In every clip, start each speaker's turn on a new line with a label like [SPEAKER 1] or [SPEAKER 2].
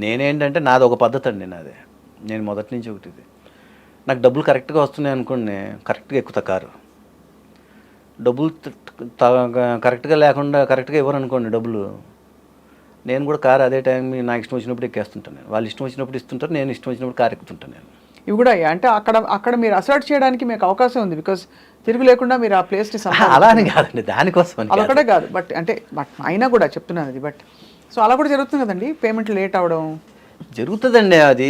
[SPEAKER 1] నేనేంటంటే నాది ఒక పద్ధతి అండి నాది. నేను మొదటి నుంచి ఒకటిది. నాకు డబ్బులు కరెక్ట్‌గా వస్తున్నాయి అనుకోండి, కరెక్ట్‌గా ఎక్కుతా కారు. డబ్బులు కరెక్ట్‌గా లేకుండా కరెక్ట్‌గా ఇవ్వరనుకోండి డబ్బులు, నేను కూడా కారు అదే టైంకి నాకు ఇష్టం వచ్చినప్పుడు ఎక్కేస్తుంటాను నేను. వాళ్ళు ఇష్టం వచ్చినప్పుడు ఇస్తుంటారు, నేను ఇష్టం వచ్చినప్పుడు కారు ఎక్కుతుంటాను నేను.
[SPEAKER 2] ఇవి కూడా అంటే అక్కడ అక్కడ మీరు అసర్ట్ చేయడానికి మీకు అవకాశం ఉంది. బికాస్ తిరుగు లేకుండా మీరు ఆ ప్లేస్ని
[SPEAKER 1] అలా అని కాదండి, దానికోసం అని కాదు.
[SPEAKER 2] అదొకటే కాదు. బట్ అయినా కూడా చెప్తున్నాను అది. బట్ సో అలా కూడా జరుగుతుంది కదండి, పేమెంట్ లేట్ అవ్వడం.
[SPEAKER 1] జరుగుతుందండి అది.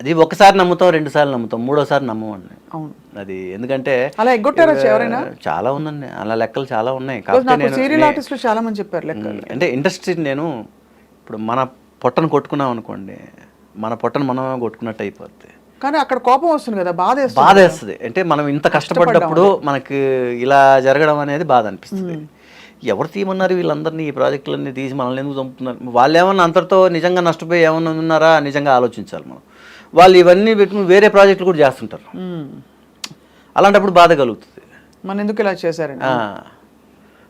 [SPEAKER 1] అది ఒకసారి నమ్ముతాం, 2 సార్లు నమ్ముతాం, మూడోసారి నమ్మమండి.
[SPEAKER 2] అవును.
[SPEAKER 1] అది ఎందుకంటే
[SPEAKER 2] అలా ఎగ్గొట్టారా ఎవరైనా?
[SPEAKER 1] చాలా ఉందండి, అలా లెక్కలు చాలా ఉన్నాయి.
[SPEAKER 2] బికాస్
[SPEAKER 1] కాకపోతే
[SPEAKER 2] నాకు సీరియల్ ఆర్టిస్టులు చాలా మంది చెప్పారు లెక్కలు.
[SPEAKER 1] అంటే ఇండస్ట్రీ నేను ఇప్పుడు మన పొట్టను కొట్టుకున్నాం అనుకోండి, మన పొట్టను మనం కొట్టుకున్నట్టు అయిపోద్ది.
[SPEAKER 2] కానీ అక్కడ కోపం వస్తుంది కదా, బాధ
[SPEAKER 1] వేస్తుంది. అంటే మనం ఇంత కష్టపడ్డప్పుడు మనకి ఇలా జరగడం అనేది బాధ అనిపిస్తుంది. ఎవరు తీయమన్నారు వీళ్ళందరినీ, ఈ ప్రాజెక్టులన్నీ తీసి మనల్ని ఎందుకు చంపుతున్నారు? వాళ్ళు ఏమన్నా అంతటితో నిజంగా నష్టపోయి ఏమన్నా ఉన్నారా నిజంగా ఆలోచించాలి మనం. వాళ్ళు ఇవన్నీ పెట్టుకుని వేరే ప్రాజెక్టులు కూడా చేస్తుంటారు. అలాంటప్పుడు బాధ కలుగుతుంది.
[SPEAKER 2] మన ఎందుకు ఇలా చేశారండి.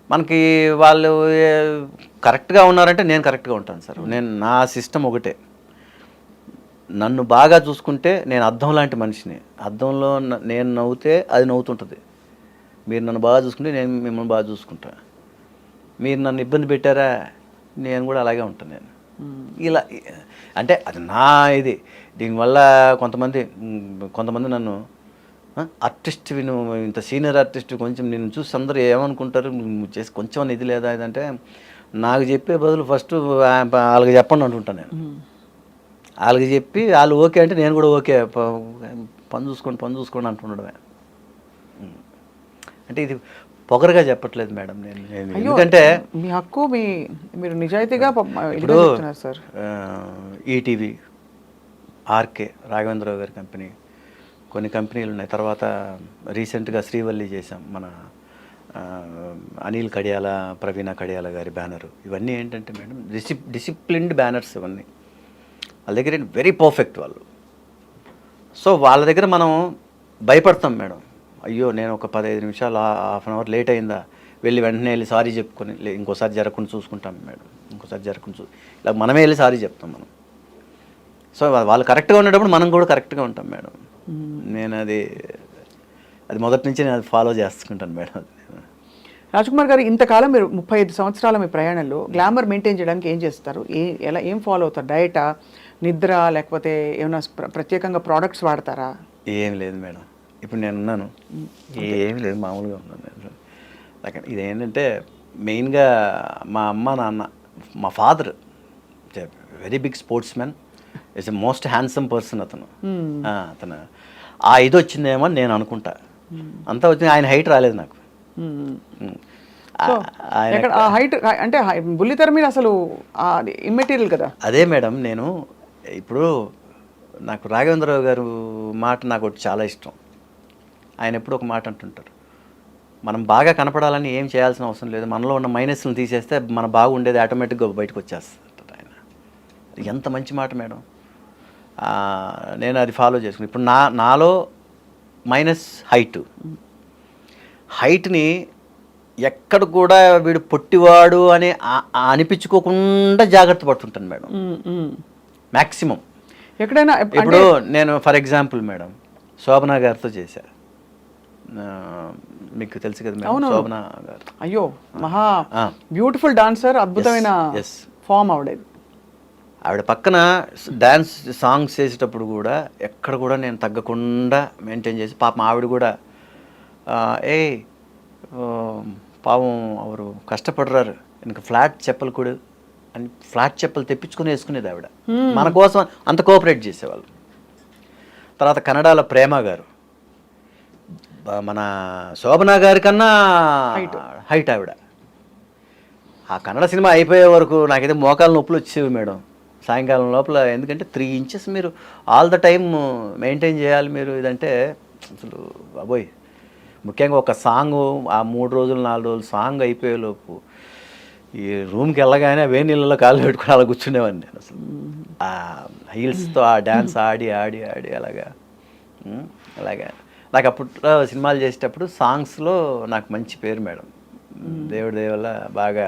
[SPEAKER 1] మనకి వాళ్ళు కరెక్ట్గా ఉన్నారంటే నేను కరెక్ట్గా ఉంటాను సార్. నా సిస్టమ్ ఒకటే, నన్ను బాగా చూసుకుంటే నేను అద్దం లాంటి మనిషిని. అద్దంలో నేను నవ్వుతే అది నవ్వుతుంటుంది. మీరు నన్ను బాగా చూసుకుంటే నేను మిమ్మల్ని బాగా చూసుకుంటా. మీరు నన్ను ఇబ్బంది పెట్టారా, నేను కూడా అలాగే ఉంటాను. నేను ఇలా అంటే అది నా ఇది. దీనివల్ల కొంతమంది నన్ను ఆర్టిస్ట్, నువ్వు ఇంత సీనియర్ ఆర్టిస్ట్, కొంచెం నేను చూసి అందరూ ఏమనుకుంటారు, నువ్వు చేసి కొంచెం ఇది లేదా ఇదంటే, నాకు చెప్పే బదులు ఫస్ట్ వాళ్ళకి చెప్పండి అంటుంటాను నేను. వాళ్ళకి చెప్పి వాళ్ళు ఓకే అంటే నేను కూడా ఓకే, పని చూసుకోండి అంటుండడమే. అంటే ఇది పొగరుగా చెప్పట్లేదు మేడం నేను. ఎందుకంటే
[SPEAKER 2] మీ హక్కు, మీరు నిజాయితీగా
[SPEAKER 1] ఇప్పుడు
[SPEAKER 2] సార్.
[SPEAKER 1] ఈటీవీ, ఆర్కే రాఘవేంద్రరావు గారి కంపెనీ, కొన్ని కంపెనీలు ఉన్నాయి. తర్వాత రీసెంట్గా శ్రీవల్లి చేసాం, మన అనిల్ కడియాల, ప్రవీణ కడియాల గారి బ్యానరు. ఇవన్నీ ఏంటంటే మేడం డిసిప్లిన్డ్ బ్యానర్స్ ఇవన్నీ. వాళ్ళ దగ్గర వెరీ పర్ఫెక్ట్ వాళ్ళు. సో వాళ్ళ దగ్గర మనం భయపడతాం మేడం. అయ్యో నేను ఒక 15 నిమిషాలు, హాఫ్ అన్ అవర్ లేట్ అయిందా, వెంటనే వెళ్ళి సారీ చెప్పుకొని ఇంకోసారి జరగకుండా చూసుకుంటాం మేడం. ఇంకోసారి జరగకుండా ఇలా మనమే వెళ్ళి సారీ చెప్తాం మనం. సో వాళ్ళు కరెక్ట్గా ఉండేటప్పుడు మనం కూడా కరెక్ట్గా ఉంటాం మేడం. నేను అది మొదటి నుంచి నేను అది ఫాలో చేసుకుంటాను మేడం.
[SPEAKER 2] రాజ్కుమార్ గారు, ఇంతకాలం మీరు 35 సంవత్సరాల మీ ప్రయాణంలో గ్లామర్ మెయింటైన్ చేయడానికి ఏం చేస్తారు? ఏం ఫాలో అవుతారు? డయటా, నిద్ర, లేకపోతే ఏమైనా ప్రత్యేకంగా ప్రోడక్ట్స్ వాడతారా?
[SPEAKER 1] ఏం లేదు మేడం, ఇప్పుడు నేను ఉన్నాను, ఏమి లేదు, మామూలుగా ఉన్నాను నేను. లైక్ ఇదేంటంటే మెయిన్గా మా అమ్మ నాన్న, మా father very big sportsman, it's a most handsome person అతను. ఇది వచ్చిందేమో అని నేను అనుకుంటా. అంతా వచ్చింది, ఆయన హైట్ రాలేదు నాకు.
[SPEAKER 2] హైట్ అంటే బుల్లితెర మీద అసలు ఇమ్మెటీరియల్ కదా.
[SPEAKER 1] అదే మేడం, నేను ఇప్పుడు నాకు రాఘవేంద్రరావు గారు మాట నాకు ఒకటి చాలా ఇష్టం. ఆయన ఎప్పుడు ఒక మాట అంటుంటారు, మనం బాగా కనపడాలని ఏం చేయాల్సిన అవసరం లేదు, మనలో ఉన్న మైనస్లను తీసేస్తే మన బాగుండేది ఆటోమేటిక్గా బయటకు వచ్చేస్తుంది ఆయన. ఎంత మంచి మాట మేడం. నేను అది ఫాలో చేసుకుని ఇప్పుడు నాలో మైనస్ హైట్ని ఎక్కడ కూడా వీడు పొట్టివాడు అని అనిపించుకోకుండా జాగ్రత్త పడుతుంటాను మేడం. మ్యాక్సిమం
[SPEAKER 2] ఎక్కడైనా.
[SPEAKER 1] ఇప్పుడు నేను ఫర్ ఎగ్జాంపుల్ మేడం శోభనా గారితో చేశా, మీకు తెలుసు కదా మేడం శోభనా గారు.
[SPEAKER 2] అయ్యో, మహా బ్యూటిఫుల్ డాన్సర్, అద్భుతమైన ఫామ్
[SPEAKER 1] ఆవిడ పక్కన డ్యాన్స్ సాంగ్స్ చేసేటప్పుడు కూడా ఎక్కడ కూడా నేను తగ్గకుండా మెయింటైన్ చేసి, పాపం ఆవిడ కూడా పాపం అవరు కష్టపడరారు, ఇంకా ఫ్లాట్ చెప్పలు కూడా అని ఫ్లాట్ చెప్పలు తెప్పించుకుని వేసుకునేది ఆవిడ మన కోసం, అంత కోఆపరేట్ చేసేవాళ్ళు. తర్వాత కన్నడలో ప్రేమ గారు, మన శోభనా గారి కన్నా హైట్ ఆవిడ. ఆ కన్నడ సినిమా అయిపోయే వరకు నాకైతే మోకాలు నొప్పులు వచ్చేవి మేడం సాయంకాలం లోపల. ఎందుకంటే 3 inches మీరు ఆల్ ద టైమ్ మెయింటైన్ చేయాలి మీరు. ఇదంటే అసలు బాబోయ్, ముఖ్యంగా ఒక సాంగ్, ఆ 3 రోజులు 4 రోజులు సాంగ్ అయిపోయేలోపు ఈ రూమ్కి వెళ్ళగానే వేడి నీళ్ళలో కాళ్ళు పెట్టుకుని అలా కూర్చునేవాడిని నేను. అసలు ఆ హీల్స్తో ఆ డ్యాన్స్ ఆడి అలాగా. నాకు అప్పుడు సినిమాలు చేసేటప్పుడు సాంగ్స్లో నాకు మంచి పేరు మేడం. దేవుడి దయ వల్ల బాగా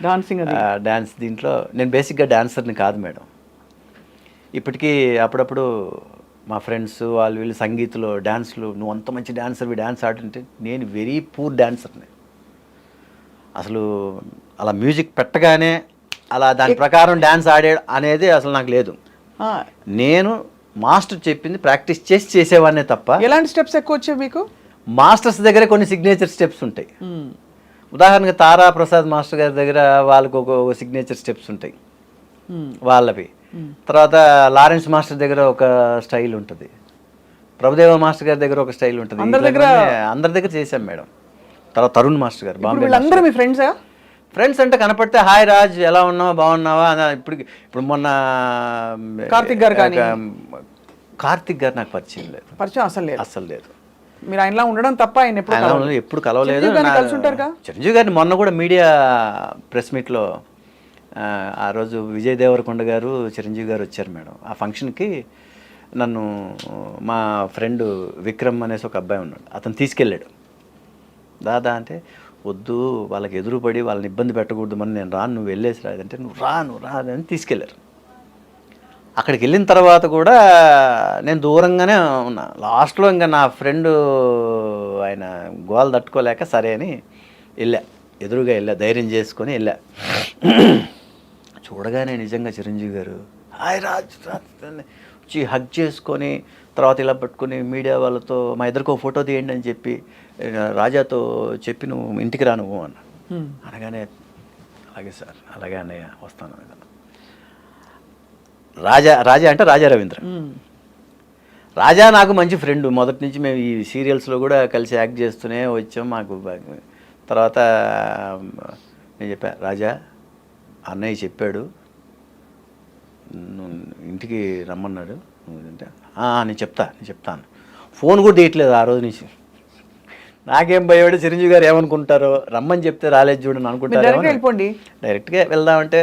[SPEAKER 2] డాన్సింగ్ అది
[SPEAKER 1] డ్యాన్స్ దీంట్లో నేను బేసిక్గా డాన్సర్ని కాదు మేడం. ఇప్పటికీ అప్పుడప్పుడు మా ఫ్రెండ్స్ వాళ్ళు వీళ్ళు సంగీత్లో డ్యాన్స్లు, నువ్వు అంత మంచి డాన్సర్వి, డ్యాన్స్ ఆడుతుంటే నేను వెరీ పూర్ డాన్సర్ని. అసలు అలా మ్యూజిక్ పెట్టగానే అలా దాని ప్రకారం డ్యాన్స్ ఆడే అనేది అసలు నాకు లేదు.
[SPEAKER 2] ఆ,
[SPEAKER 1] నేను మాస్టర్ చెప్పింది ప్రాక్టీస్ చేసి చేసేవాడినే తప్ప.
[SPEAKER 2] ఎలాంటి స్టెప్స్ ఎక్కువ వచ్చాయి మీకు?
[SPEAKER 1] మాస్టర్స్ దగ్గర కొన్ని సిగ్నేచర్ స్టెప్స్ ఉంటాయి. ఉదాహరణగా తారా ప్రసాద్ మాస్టర్ గారి దగ్గర వాళ్ళకు ఒక సిగ్నేచర్ స్టెప్స్ ఉంటాయి వాళ్ళవి. తర్వాత లారెన్స్ మాస్టర్ దగ్గర ఒక స్టైల్ ఉంటుంది, ప్రభుదేవ మాస్టర్ గారి దగ్గర ఒక స్టైల్ ఉంటుంది. అందరి దగ్గర చేశాం మేడం. తర్వాత తరుణ్ మాస్టర్ గారు, బాంబే
[SPEAKER 2] వీళ్ళందరూ మీ ఫ్రెండ్సా?
[SPEAKER 1] ఫ్రెండ్స్ అంటే కనపడితే హాయ్ రాజ్ ఎలా ఉన్నావా, బాగున్నావా అని. ఇప్పుడు మొన్న
[SPEAKER 2] కార్తిక్ గారు కానీ,
[SPEAKER 1] కార్తిక్ గారు నాకు పరిచయం లేదు,
[SPEAKER 2] పరిచయం అసలు లేదు. మీరు ఆయనలా ఉండడం తప్ప ఆయన
[SPEAKER 1] ఎప్పుడు కలవలేదు.
[SPEAKER 2] కలిసి ఉంటారుగా.
[SPEAKER 1] చిరంజీవి గారిని మొన్న కూడా మీడియా ప్రెస్ మీట్లో ఆ రోజు విజయ్ దేవరకొండ గారు, చిరంజీవి గారు వచ్చారు మేడం. ఆ ఫంక్షన్కి నన్ను మా ఫ్రెండ్ విక్రమ్ అనేసి ఒక అబ్బాయి ఉన్నాడు, అతను తీసుకెళ్ళాడు. దాదా అంటే వద్దు, వాళ్ళకి ఎదురుపడి వాళ్ళని ఇబ్బంది పెట్టకూడదు, మరి నేను రాను, నువ్వు వెళ్ళేసి రాదంటే నువ్వు రా అని తీసుకెళ్ళారు. అక్కడికి వెళ్ళిన తర్వాత కూడా నేను దూరంగానే ఉన్నా. లాస్ట్లో ఇంకా నా ఫ్రెండు ఆయన గోల్ తట్టుకోలేక సరే అని ఎదురుగా వెళ్ళా, ధైర్యం చేసుకొని వెళ్ళా. చూడగానే నిజంగా చిరంజీవి గారు హాయ్ రాజ్ వచ్చి హగ్ చేసుకొని, తర్వాత ఇలా పట్టుకొని మీడియా వాళ్ళతో మా ఇద్దరికి ఒక ఫోటో తీయండి అని చెప్పి, రాజాతో చెప్పి నువ్వు ఇంటికి రా నువ్వు అన్న. అనగానే అలాగే సార్, అలాగే అన్నయ్య వస్తాను. రాజా అంటే రాజా రవీంద్ర. రాజా నాకు మంచి ఫ్రెండ్, మొదటి నుంచి మేము ఈ సీరియల్స్లో కూడా కలిసి యాక్ట్ చేస్తూనే వచ్చాం. మాకు తర్వాత నేను చెప్పా, రాజా అన్నయ్య చెప్పాడు ఇంటికి రమ్మన్నాడు అంటే, నేను చెప్తాను. ఫోన్ కూడా తీయట్లేదు ఆ రోజు నుంచి. నాకేం భయపడి చిరంజీవి గారు ఏమనుకుంటారో, రమ్మని చెప్తే రాలేదు చూడని అనుకుంటారు. డైరెక్ట్గా వెళ్దామంటే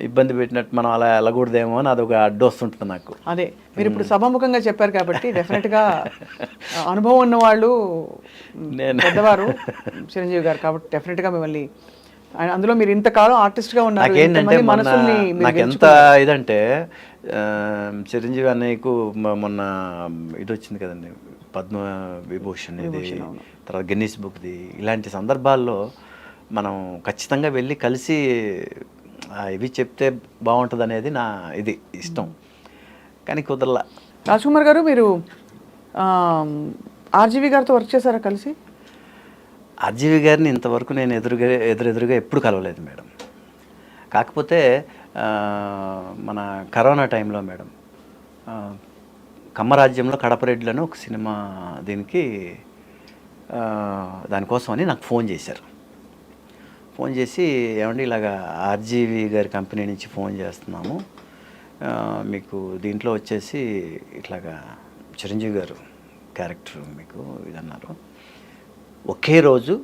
[SPEAKER 1] ఇబ్బంది పెట్టినట్టు మనం అలా వెళ్ళకూడదేమో అని అదొక అడ్డు వస్తుంటుంది నాకు.
[SPEAKER 2] అదే మీరు ఇప్పుడు సభాముఖంగా చెప్పారు కాబట్టి డెఫినెట్గా అనుభవం ఉన్న వాళ్ళు, పెద్దవారు చిరంజీవి గారు కాబట్టి డెఫినెట్గా మిమ్మల్ని, అందులో మీరు ఇంతకాలం ఆర్టిస్ట్గా ఉన్నారు.
[SPEAKER 1] నాకేంటంటే నాకు ఎంత ఇదంటే, చిరంజీవి అన్నయ్యకు మొన్న ఇది వచ్చింది కదండి, పద్మ విభూషణ్ ఇది, తర్వాత గిన్నిస్ బుక్ది, ఇలాంటి సందర్భాల్లో మనం ఖచ్చితంగా వెళ్ళి కలిసి ఇవి చెప్తే బాగుంటుంది అనేది నా ఇది ఇష్టం, కానీ కుదరలా.
[SPEAKER 2] రాజ్ కుమార్ గారు, మీరు ఆర్జీవి గారితో వర్క్ చేశారా కలిసి?
[SPEAKER 1] ఆర్జీవి గారిని ఇంతవరకు నేను ఎదురెదురుగా ఎప్పుడు కలవలేదు మేడం. కాకపోతే మన కరోనా టైంలో మేడం, కమ్మరాజ్యంలో కడపరెడ్డిలను ఒక సినిమా దీనికి దానికోసం అని నాకు ఫోన్ చేశారు. ఫోన్ చేసి, ఏమండి ఇలాగా ఆర్జీవి గారి కంపెనీ నుంచి ఫోన్ చేస్తున్నాము, మీకు దీంట్లో వచ్చేసి ఇట్లాగా చిరంజీవి గారు క్యారెక్టర్ మీకు ఇదన్నారు, ఒకే రోజు